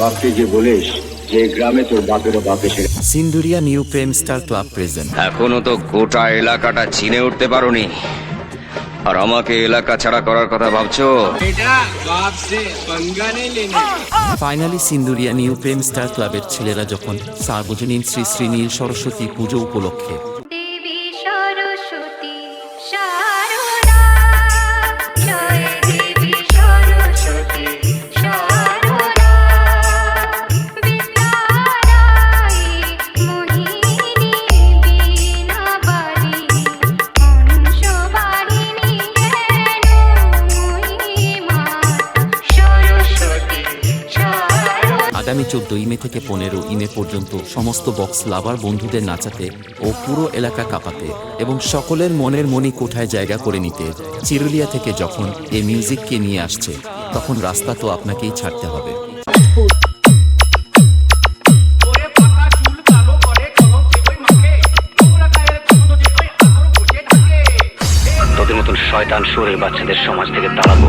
বাপকে যে বলিস যে গ্রামে তোর বাপেরও বাপ এসে সিন্দুরিয়া নিউ প্রেম স্টার ক্লাব প্রেজেন্ট। এখনো তো গোটা এলাকাটা চিনে উঠতে পারোনি, আর আমাকে এলাকা ছাড়া করার কথা ভাবছো? बेटा बाप से पंगा नहीं लेना। ফাইনালি সিন্দুরিয়া নিউ প্রেম স্টার ক্লাবের ছেলেরা যখন সার্বজনীন শ্রী শ্রী নীল সরস্বতী পুজো উপলক্ষে দেবী সরস্বতী শারদা, জয় দেবী সরস্বতী শারদা, বিদ্যাদায়ী মোহিনী বীণাবারিণী হংসবাহিনী হেন মহিমা সরস্বতী শারদা। আগামী 14 মে থেকে 15 মে পর্যন্ত সমস্ত বক্স লাভার বন্ধুদের নাচাতে ও পুরো এলাকা কাঁপাতে এবং সকলের মনের মনি কোঠায় জায়গা করে নিতে চিরুলিয়া থেকে যখন এই মিউজিককে নিয়ে আসছে, তখন রাস্তা তো আপনাকেই ছাড়তে হবে। তোদের মতন শয়তান শোরের বাচ্চাদের সমাজ থেকে তাড়াবো।